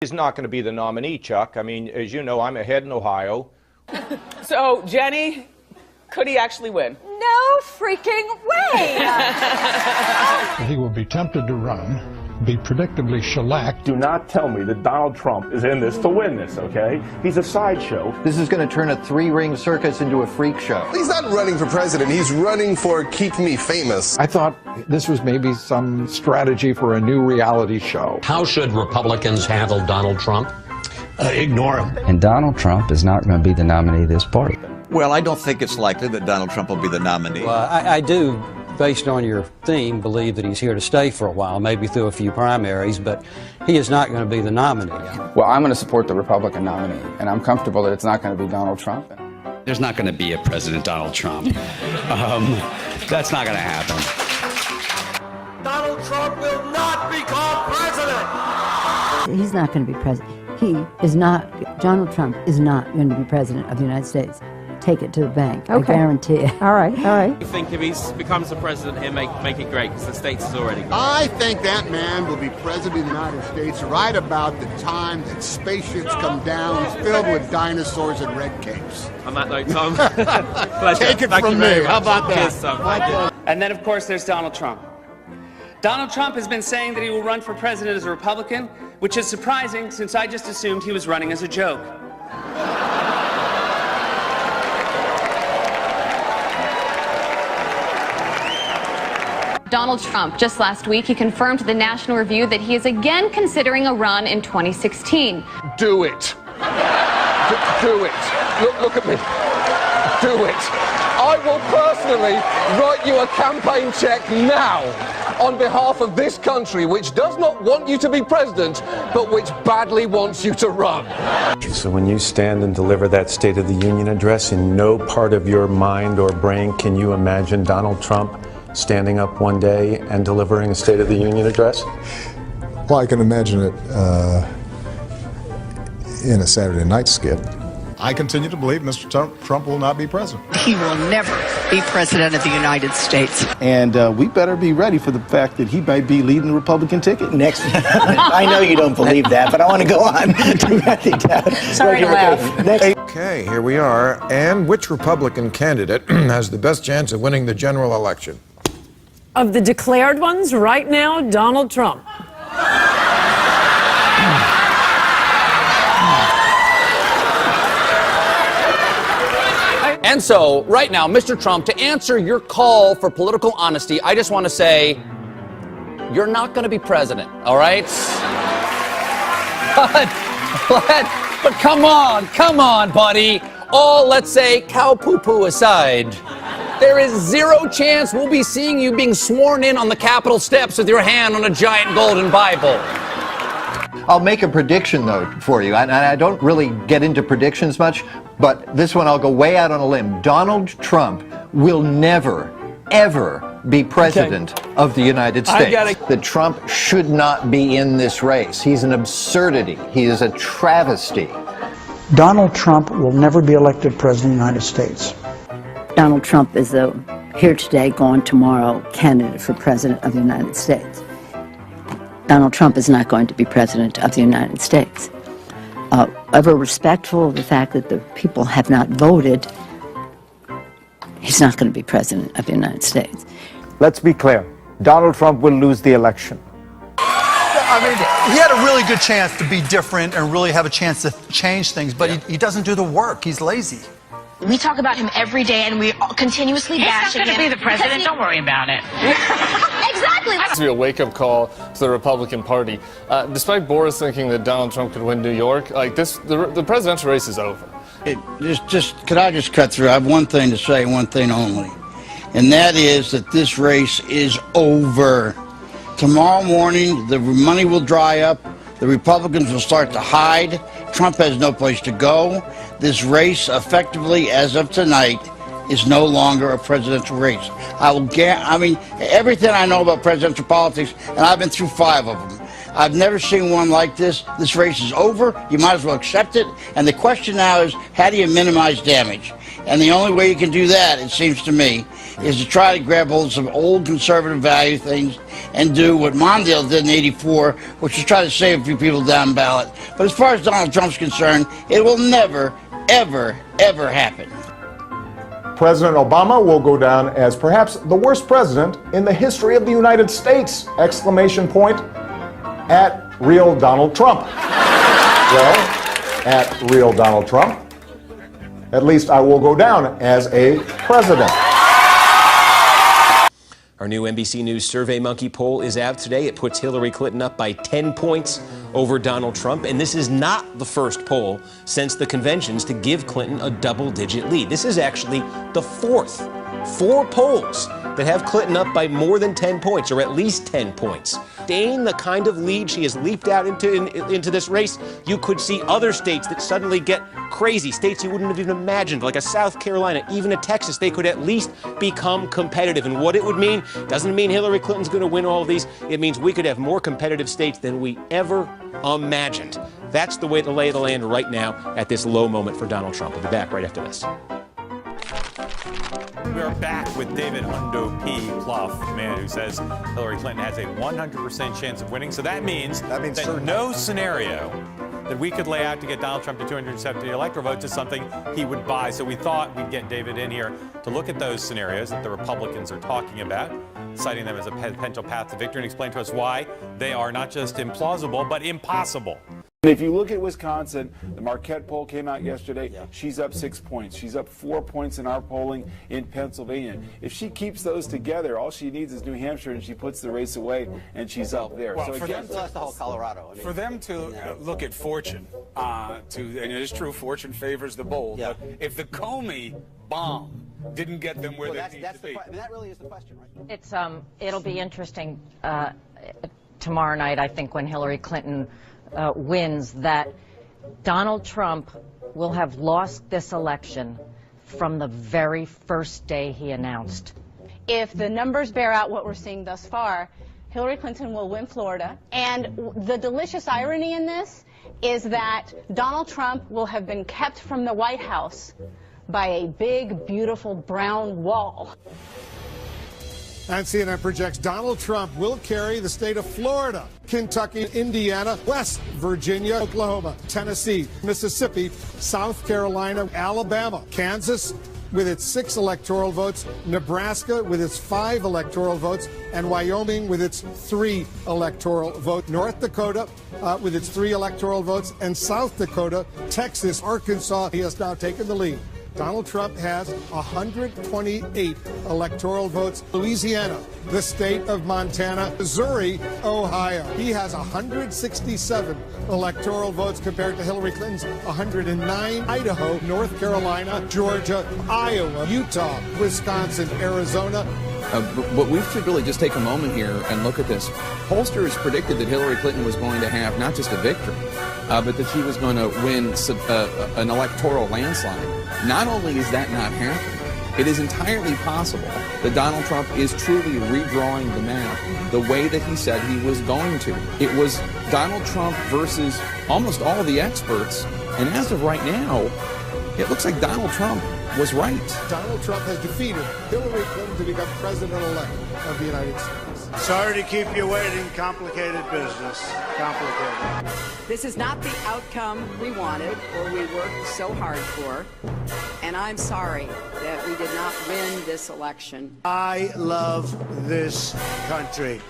He's not going to be the nominee, Chuck. I mean, as you know, I'm ahead in Ohio. So, Jenny, could he actually win? No freaking way! He will be tempted to run, be predictably shellacked. Do not tell me that Donald Trump is in this to win this, okay? He's a sideshow. This is going to turn a three-ring circus into a freak show. He's not running for president. He's running for Keep Me Famous. I thought this was maybe some strategy for a new reality show. How should Republicans handle Donald Trump? Ignore him. And Donald Trump is not going to be the nominee of this party. Well, I don't think it's likely that Donald Trump will be the nominee. Well, I do, based on your theme, believe that he's here to stay for a while, maybe through a few primaries, but he is not going to be the nominee. Well, I'm going to support the Republican nominee, and I'm comfortable that it's not going to be Donald Trump. There's not going to be a President Donald Trump. That's not going to happen. Donald Trump will not become president. He's not going to be president. Donald Trump is not going to be president of the United States. Take it to the bank. Okay. I guarantee it. All right. I think if he becomes the president, he'll make it great, because the states is already great. I think that man will be president of the United States right about the time that spaceships come down filled with dinosaurs and red capes. On that note, Tom, take it from me. How about that? Cheers, Tom. And then, of course, there's Donald Trump. Donald Trump has been saying that he will run for president as a Republican, which is surprising since I just assumed he was running as a joke. Donald Trump, just last week, he confirmed to the National Review that he is again considering a run in 2016. Do it. Do it. Look at me. Do it. I will personally write you a campaign check now on behalf of this country, which does not want you to be president, but which badly wants you to run. So when you stand and deliver that State of the Union address, in no part of your mind or brain can you imagine Donald Trump standing up one day and delivering a State of the Union address? Well, I can imagine it in a Saturday night skit. I continue to believe Mr. Trump will not be president. He will never be president of the United States. And we better be ready for the fact that he might be leading the Republican ticket next. I know you don't believe that, but I want to go on to write it down. Sorry to laugh. Okay, here we are. And which Republican candidate has the best chance of winning the general election? Of the declared ones, right now, Donald Trump. And so, right now, Mr. Trump, to answer your call for political honesty, I just want to say, you're not going to be president, all right? But come on, buddy. All, let's say, cow poo-poo aside, there is zero chance we'll be seeing you being sworn in on the Capitol steps with your hand on a giant golden Bible. I'll make a prediction, though, for you. And I don't really get into predictions much, but this one I'll go way out on a limb. Donald Trump will never, ever be president of the United States. That Trump should not be in this race. He's an absurdity. He is a travesty. Donald Trump will never be elected president of the United States. Donald Trump is the here today, gone tomorrow candidate for president of the United States. Donald Trump is not going to be president of the United States. Ever respectful of the fact that the people have not voted, he's not going to be president of the United States. Let's be clear. Donald Trump will lose the election. I mean, he had a really good chance to be different and really have a chance to change things, but he doesn't do the work. He's lazy. We talk about him every day, and we continuously bash him. He's not going to be the president. Don't worry about it. Exactly. It's be a wake-up call to the Republican Party. Despite Boris thinking that Donald Trump could win New York, like this, the presidential race is over. Could I just cut through? I have one thing to say, one thing only, and that is that this race is over. Tomorrow morning, the money will dry up. The Republicans will start to hide. Trump has no place to go. This race, effectively, as of tonight, is no longer a presidential race. I mean, everything I know about presidential politics, and I've been through 5 of them, I've never seen one like this. This race is over. You might as well accept it. And the question now is, how do you minimize damage? And the only way you can do that, it seems to me, is to try to grab hold of some old conservative value things and do what Mondale did in '84, which is try to save a few people down ballot. But as far as Donald Trump's concerned, it will never, ever, ever happen. President Obama will go down as perhaps the worst president in the history of the United States! Exclamation point at real Donald Trump. Well, at real Donald Trump, at least I will go down as a president. Our new NBC News SurveyMonkey poll is out today. It puts Hillary Clinton up by 10 points over Donald Trump. And this is not the first poll since the conventions to give Clinton a double-digit lead. This is actually the fourth. 4 polls that have Clinton up by more than 10 points, or at least 10 points. Staying the kind of lead she has leaped out into this race, you could see other states that suddenly get crazy. States you wouldn't have even imagined, like a South Carolina, even a Texas, they could at least become competitive. And what it would mean doesn't mean Hillary Clinton's going to win all of these. It means we could have more competitive states than we ever imagined. That's the way the lay of the land right now at this low moment for Donald Trump. We'll be back right after this. We are back with David Hundo P. Plouffe, the man who says Hillary Clinton has a 100% chance of winning. So that means that no scenario that we could lay out to get Donald Trump to 270 electoral votes is something he would buy. So we thought we'd get David in here to look at those scenarios that the Republicans are talking about, citing them as a potential path to victory, and explain to us why they are not just implausible, but impossible. If you look at Wisconsin, the Marquette poll came out yesterday. She's up 6 points. She's up 4 points in our polling in Pennsylvania. If she keeps those together, all she needs is New Hampshire, and she puts the race away, and she's up there. Well, so for again, them, the whole Colorado. For them to look at fortune, and it is true, fortune favors the bold. But if the Comey bomb didn't get them where they need to be, that really is the question, right? It's it'll be interesting tomorrow night, I think, when Hillary Clinton wins, that Donald Trump will have lost this election from the very first day he announced. If the numbers bear out what we're seeing thus far, Hillary Clinton will win Florida. And the delicious irony in this is that Donald Trump will have been kept from the White House by a big, beautiful brown wall. And CNN projects Donald Trump will carry the state of Florida, Kentucky, Indiana, West Virginia, Oklahoma, Tennessee, Mississippi, South Carolina, Alabama, Kansas with its 6 electoral votes, Nebraska with its 5 electoral votes, and Wyoming with its 3 electoral votes, North Dakota with its 3 electoral votes, and South Dakota, Texas, Arkansas. He has now taken the lead. Donald Trump has 128 electoral votes. Louisiana, the state of Montana, Missouri, Ohio. He has 167 electoral votes compared to Hillary Clinton's 109. Idaho, North Carolina, Georgia, Iowa, Utah, Wisconsin, Arizona. But we should really just take a moment here and look at this. Pollsters predicted that Hillary Clinton was going to have not just a victory, but that she was going to win an electoral landslide. Not only is that not happening, it is entirely possible that Donald Trump is truly redrawing the map the way that he said he was going to. It was Donald Trump versus almost all the experts, and as of right now, it looks like Donald Trump was right. Donald Trump has defeated Hillary Clinton to become president-elect of the United States. Sorry to keep you waiting. Complicated business. Complicated. This is not the outcome we wanted or we worked so hard for. And I'm sorry that we did not win this election. I love this country.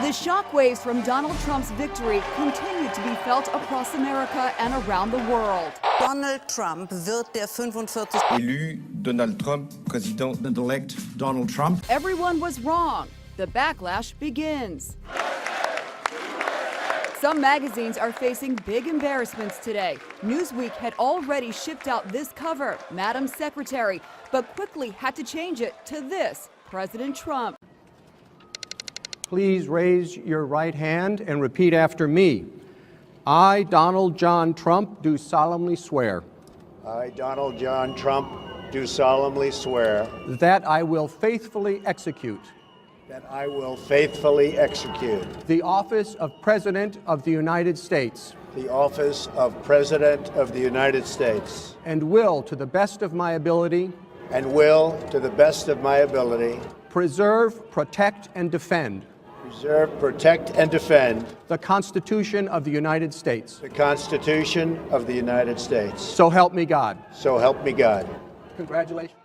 The shockwaves from Donald Trump's victory continue to be felt across America and around the world. Donald Trump wird der 45. Élu Donald Trump, President-elect Donald Trump. Everyone was wrong. The backlash begins. Some magazines are facing big embarrassments today. Newsweek had already shipped out this cover, Madam Secretary, but quickly had to change it to this, President Trump. Please raise your right hand and repeat after me. I, Donald John Trump, do solemnly swear. I, Donald John Trump, do solemnly swear. That I will faithfully execute. that I will faithfully execute the office of President of the United States the office of President of the United States and will, to the best of my ability, preserve, protect, and defend the Constitution of the United States. The Constitution of the United States. So help me God. So help me God. Congratulations.